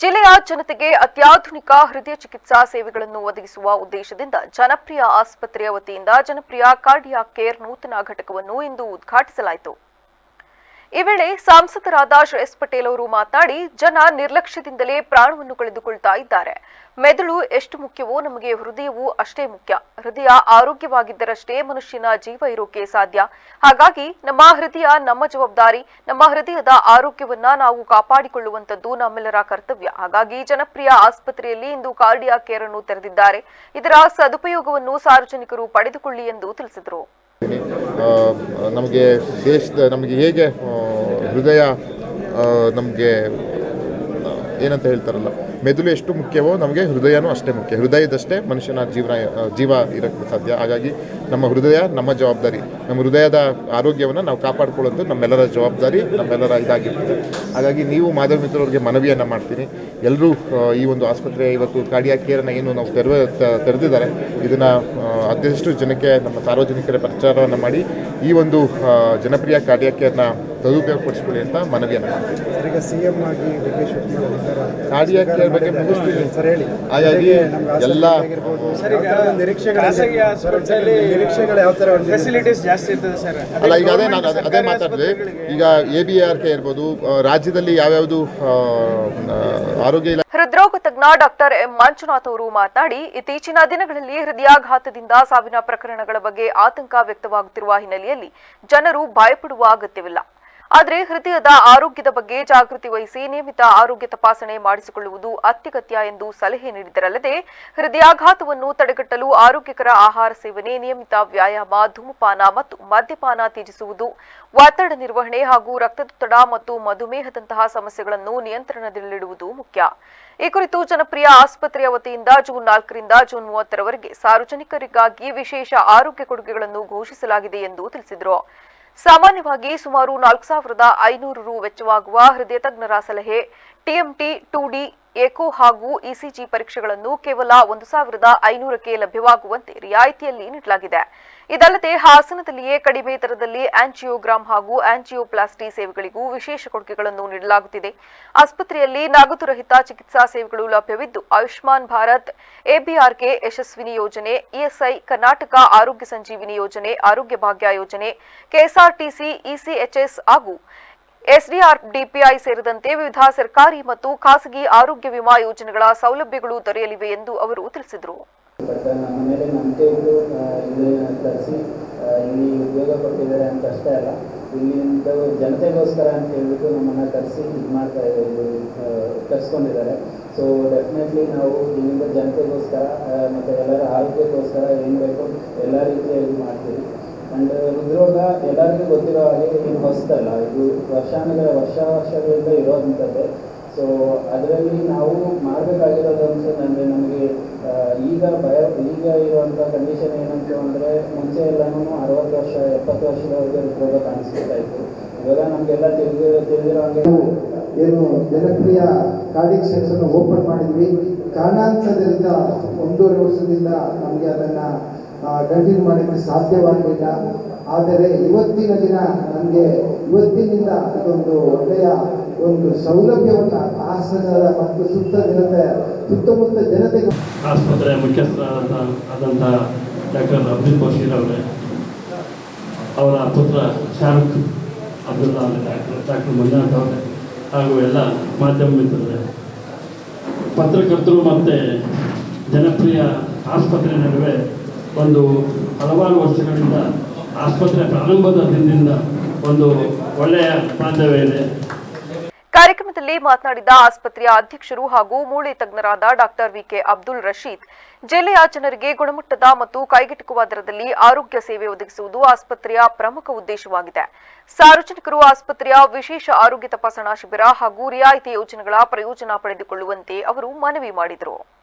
ಜಿಲ್ಲೆಯ ಜನತೆಗೆ ಅತ್ಯಾಧುನಿಕ ಹೃದಯ ಚಿಕಿತ್ಸಾ ಸೇವೆಗಳನ್ನು ಒದಗಿಸುವ ಉದ್ದೇಶದಿಂದ ಜನಪ್ರಿಯ ಆಸ್ಪತ್ರೆಯ ವತಿಯಿಂದ ಜನಪ್ರಿಯ ಕಾರ್ಡಿಯಾಕ್ ಕೇರ್ ನೂತನ ಘಟಕವನ್ನು ಇಂದು ಉದ್ಘಾಟಿಸಲಾಯಿತು. ಈ ವೇಳೆ ಸಂಸದರಾದ ಶ್ರೇಯಸ್ ಪಟೇಲ್ ಅವರು ಮಾತನಾಡಿ, ಜನ ನಿರ್ಲಕ್ಷ್ಯದಿಂದಲೇ ಪ್ರಾಣವನ್ನು ಕಳೆದುಕೊಳ್ತಾ ಇದ್ದಾರೆ. ಮೆದುಳು ಎಷ್ಟು ಮುಖ್ಯವೋ ನಮಗೆ ಹೃದಯವೂ ಅಷ್ಟೇ ಮುಖ್ಯ. ಹೃದಯ ಆರೋಗ್ಯವಾಗಿದ್ದರಷ್ಟೇ ಮನುಷ್ಯನ ಜೀವ ಇರೋಕೆ ಸಾಧ್ಯ. ಹಾಗಾಗಿ ನಮ್ಮ ಹೃದಯ ನಮ್ಮ ಜವಾಬ್ದಾರಿ. ನಮ್ಮ ಹೃದಯದ ಆರೋಗ್ಯವನ್ನ ನಾವು ಕಾಪಾಡಿಕೊಳ್ಳುವಂತದ್ದು ನಮ್ಮೆಲ್ಲರ ಕರ್ತವ್ಯ. ಹಾಗಾಗಿ ಜನಪ್ರಿಯ ಆಸ್ಪತ್ರೆಯಲ್ಲಿ ಇಂದು ಕಾರ್ಡಿಯಾಕ್ ಕೇರ್ ಅನ್ನು ತೆರೆದಿದ್ದಾರೆ. ಇದರ ಸದುಪಯೋಗವನ್ನು ಸಾರ್ವಜನಿಕರು ಪಡೆದುಕೊಳ್ಳಿ ಎಂದು ತಿಳಿಸಿದರು. ನಮಗೆ ಹೇಗೆ ಹೃದಯ ನಮಗೆ ಏನಂತ ಹೇಳ್ತಾರಲ್ಲ, ಮೆದುಳು ಎಷ್ಟು ಮುಖ್ಯವೋ ನಮಗೆ ಹೃದಯನೂ ಅಷ್ಟೇ ಮುಖ್ಯ. ಹೃದಯದಷ್ಟೇ ಮನುಷ್ಯನ ಜೀವ ಇರೋಕ್ಕೆ ಸಾಧ್ಯ. ಹಾಗಾಗಿ ನಮ್ಮ ಹೃದಯ ನಮ್ಮ ಜವಾಬ್ದಾರಿ. ನಮ್ಮ ಹೃದಯದ ಆರೋಗ್ಯವನ್ನು ನಾವು ಕಾಪಾಡಿಕೊಳ್ಳೋದು ನಮ್ಮೆಲ್ಲರ ಜವಾಬ್ದಾರಿ, ನಮ್ಮೆಲ್ಲರ ಇದಾಗಿರ್ತದೆ. ಹಾಗಾಗಿ ನೀವು ಮಾಧವ ಮಿತ್ರವ್ರಿಗೆ ಮನವಿಯನ್ನು ಮಾಡ್ತೀನಿ, ಎಲ್ಲರೂ ಈ ಒಂದು ಆಸ್ಪತ್ರೆ ಇವತ್ತು ಕಾರ್ಡಿಯಾಕ್ ಕೇರನ್ನು ಏನು ನಾವು ತೆರೆದಿದ್ದಾರೆ, ಇದನ್ನು ಅದೆಷ್ಟು ಜನಕ್ಕೆ ನಮ್ಮ ಸಾರ್ವಜನಿಕರ ಪ್ರಚಾರವನ್ನು ಮಾಡಿ ಈ ಒಂದು ಜನಪ್ರಿಯ ಕಾರ್ಡಿಯಾಕ್ ಕೇರ್ನ ಸದುಪಯೋಗಪಡಿಸ್ಕೊಳ್ಳಿ ಅಂತ ಮನವಿಯನ್ನು ಮಾಡ್ತೀನಿ. ಕಾರ್ಡಿಯಾಕ್ ಕೇರ್ ಬಗ್ಗೆ ಮುಗಿಸ್ತೀನಿ. ಹಾಗಾಗಿ ಎಲ್ಲ ಅಲ್ಲ, ಈಗ ಅದೇ ಮಾತಾಡಿದೆ. ಈಗ ABRK ಇರ್ಬೋದು, ರಾಜ್ಯದಲ್ಲಿ ಯಾವ್ಯಾವುದು ಆರೋಗ್ಯ ಹೃದ್ರೋಗ ತಜ್ಞ ಡಾಕ್ಟರ್ ಎಂ ಮಂಜುನಾಥ್ ಅವರು ಮಾತನಾಡಿ, ಇತ್ತೀಚಿನ ದಿನಗಳಲ್ಲಿ ಹೃದಯಾಘಾತದಿಂದ ಸಾವಿನ ಪ್ರಕರಣಗಳ ಬಗ್ಗೆ ಆತಂಕ ವ್ಯಕ್ತವಾಗುತ್ತಿರುವ ಹಿನ್ನೆಲೆಯಲ್ಲಿ ಜನರು ಭಯಪಡುವ ಅಗತ್ಯವಿಲ್ಲ. ಆದರೆ ಹೃದಯದ ಆರೋಗ್ಯದ ಬಗ್ಗೆ ಜಾಗೃತಿ ವಹಿಸಿ ನಿಯಮಿತ ಆರೋಗ್ಯ ತಪಾಸಣೆ ಮಾಡಿಸಿಕೊಳ್ಳುವುದು ಅತ್ಯಗತ್ಯ ಎಂದು ಸಲಹೆ ನೀಡಿದರಲ್ಲದೆ, ಹೃದಯಾಘಾತವನ್ನು ತಡೆಗಟ್ಟಲು ಆರೋಗ್ಯಕರ ಆಹಾರ ಸೇವನೆ, ನಿಯಮಿತ ವ್ಯಾಯಾಮ, ಧೂಮಪಾನ ಮತ್ತು ಮದ್ಯಪಾನ ತ್ಯಜಿಸುವುದು, ಒತ್ತಡ ನಿರ್ವಹಣೆ ಹಾಗೂ ರಕ್ತದೊತ್ತಡ ಮತ್ತು ಮಧುಮೇಹದಂತಹ ಸಮಸ್ಯೆಗಳನ್ನು ನಿಯಂತ್ರಣದಲ್ಲಿಡುವುದು ಮುಖ್ಯ. ಈ ಕುರಿತು ಜನಪ್ರಿಯ ಆಸ್ಪತ್ರೆಯ ವತಿಯಿಂದ ಜೂನ್ 4 ರಿಂದ ಜೂನ್ 30ರವರೆಗೆ ಸಾರ್ವಜನಿಕರಿಗಾಗಿ ವಿಶೇಷ ಆರೋಗ್ಯ ಕೊಡುಗೆಗಳನ್ನು ಘೋಷಿಸಲಾಗಿದೆ ಎಂದು ತಿಳಿಸಿದರು. ಸಾಮಾನ್ಯವಾಗಿ ಸುಮಾರು 4,500 ರು ವೆಚ್ಚವಾಗುವ ಹೃದಯ ತಜ್ಞರ ಸಲಹೆ, TMT, 2D, ಎಕೋ ಹಾಗೂ ECG ಪರೀಕ್ಷೆಗಳನ್ನು ಕೇವಲ 1,500ಕ್ಕೆ ಲಭ್ಯವಾಗುವಂತೆ ರಿಯಾಯಿತಿಯಲ್ಲಿ ನೀಡಲಾಗಿದೆ. ಇದಲ್ಲದೆ ಹಾಸನದಲ್ಲಿಯೇ ಕಡಿಮೆ ದರದಲ್ಲಿ ಆಂಜಿಯೋಗ್ರಾಮ್ ಹಾಗೂ ಆಂಜಿಯೋಪ್ಲಾಸ್ಟಿ ಸೇವೆಗಳಿಗೂ ವಿಶೇಷ ಕೊಡುಗೆಗಳನ್ನು ನೀಡಲಾಗುತ್ತಿದೆ. ಆಸ್ಪತ್ರೆಯಲ್ಲಿ ನಗದು ರಹಿತ ಚಿಕಿತ್ಸಾ ಸೇವೆಗಳು ಲಭ್ಯವಿದ್ದು, ಆಯುಷ್ಮಾನ್ ಭಾರತ್, ABRK ಯಶಸ್ವಿನಿ ಯೋಜನೆ, ESI, ಕರ್ನಾಟಕ ಆರೋಗ್ಯ ಸಂಜೀವಿನಿ ಯೋಜನೆ, ಆರೋಗ್ಯ ಭಾಗ್ಯ ಯೋಜನೆ, KSRTC, ECHS ಹಾಗೂ SDRDPI ಸೇರಿದಂತೆ ವಿವಿಧ ಸರ್ಕಾರಿ ಮತ್ತು ಖಾಸಗಿ ಆರೋಗ್ಯ ವಿಮಾ ಯೋಜನೆಗಳ ಸೌಲಭ್ಯಗಳು ದೊರೆಯಲಿವೆ ಎಂದು ಅವರು ತಿಳಿಸಿದರು. ನಮ್ಮ ಮೇಲೆ ನಂಬಿಕೆ ಇದ್ದು ಇಲ್ಲಿ ಉದ್ಯೋಗ ಕೊಟ್ಟಿದ್ದಾರೆ ಅಂತ ಅಷ್ಟೇ ಅಲ್ಲ, ಇಲ್ಲಿಂದ ಜನತೆಗೋಸ್ಕರ ಅಂತ ಹೇಳ್ಬಿಟ್ಟು ನಮ್ಮನ್ನು ಕರೆಸಿ ಕರೆಸ್ಕೊಂಡಿದ್ದಾರೆ. ಸೊ ಡೆಫಿನೆಟ್ಲಿ ನಾವು ಇಲ್ಲಿಂದ ಜನತೆಗೋಸ್ಕರ ಮತ್ತು ಎಲ್ಲರ ಆರೋಗ್ಯಕ್ಕೋಸ್ಕರ ಏನು ಬೇಕೋ ಎಲ್ಲ ರೀತಿಯಲ್ಲಿ ಮಾಡ್ತೀವಿ. ಆ್ಯಂಡ್ ಹೃದ್ರೋಗ ಎಲ್ಲರಿಗೂ ಗೊತ್ತಿರೋ ಹಾಗೆ ಏನು ಹೊಸದಲ್ಲ, ಇದು ವರ್ಷಗಳಿಂದ ಇರೋವಂಥದ್ದೇ. ಸೊ ಅದರಲ್ಲಿ ನಾವು ಮಾಡಬೇಕಾಗಿರೋದು ಅಂದರೆ ನಮಗೆ ಈಗ ಇರುವಂಥ ಕಂಡೀಷನ್ ಏನಂತ ಅಂದರೆ, ಮುಂಚೆ ಎಲ್ಲನೂ 60 ವರ್ಷ 70 ವರ್ಷದವರೆಗೆ ಹೃದ್ರೋಗ ಕಾಣಿಸ್ಕೊಳ್ತಾ ಇತ್ತು. ಇವಾಗ ನಮಗೆಲ್ಲ ತಿಳಿದಿರೋ ಹಾಗೆ ಏನು ಜನಪ್ರಿಯ ಕಾರ್ಡಿಯಾಕ್ ಸೆಂಟರ್ನ ಓಪನ್ ಮಾಡಿದ್ವಿ. ಕಾರಣಾಂತರದಿಂದ 1.5 ವರ್ಷದಿಂದ ನಮಗೆ ಅದನ್ನು ಕಂಟಿನ್ಯೂ ಮಾಡಲಿಕ್ಕೆ ಸಾಧ್ಯವಾಗಲಿಲ್ಲ. ಆದರೆ ಇವತ್ತಿನ ದಿನ ಇವತ್ತಿನಿಂದ ಇದೊಂದು ಒಳ್ಳೆಯ ಒಂದು ಸೌಲಭ್ಯವನ್ನು ಹಾಸನದ ಮತ್ತು ಸುತ್ತಮುತ್ತ ಜನತೆಗೆ ಆಸ್ಪತ್ರೆಯ ಮುಖ್ಯಸ್ಥರಾದಂಥ ಡಾಕ್ಟರ್ ಅಬ್ದುಲ್ ಬಶೀರ್ ಅವರೇ, ಅವರ ಪುತ್ರ ಶಾರುಖ್ ಅಬ್ದುಲ್ಲಾ ಡಾಕ್ಟರ್ ಮಂಜುನಾಥ್ ಅವರೇ ಹಾಗೂ ಎಲ್ಲ ಮಾಧ್ಯಮ ಮಿತ್ರರೇ, ಪತ್ರಕರ್ತರು ಮತ್ತು ಜನಪ್ರಿಯ ಆಸ್ಪತ್ರೆ ನಡುವೆ ಒಂದು ಹಲವಾರು ವರ್ಷಗಳಿಂದ ಆಸ್ಪತ್ರೆ ಪ್ರಾರಂಭದ ದಿನದಿಂದ ಒಂದು ಒಳ್ಳೆಯ ಬಾಂಧವ್ಯ ಇದೆ. ಕಾರ್ಯಕ್ರಮದಲ್ಲಿ ಮಾತನಾಡಿದ ಆಸ್ಪತ್ರೆಯ ಅಧ್ಯಕ್ಷರು ಹಾಗೂ ಮೂಳೆ ತಜ್ಞರಾದ ಡಾಕ್ಟರ್ VK ಅಬ್ದುಲ್ ರಶೀದ್, ಜಿಲ್ಲೆಯ ಜನರಿಗೆ ಗುಣಮಟ್ಟದ ಮತ್ತು ಕೈಗೆಟುಕುವ ದರದಲ್ಲಿ ಆರೋಗ್ಯ ಸೇವೆ ಒದಗಿಸುವುದು ಆಸ್ಪತ್ರೆಯ ಪ್ರಮುಖ ಉದ್ದೇಶವಾಗಿದೆ. ಸಾರ್ವಜನಿಕರು ಆಸ್ಪತ್ರೆಯ ವಿಶೇಷ ಆರೋಗ್ಯ ತಪಾಸಣಾ ಶಿಬಿರ ಹಾಗೂ ರಿಯಾಯಿತಿ ಯೋಜನೆಗಳ ಪ್ರಯೋಜನ ಪಡೆದುಕೊಳ್ಳುವಂತೆ ಅವರು ಮನವಿ ಮಾಡಿದರು.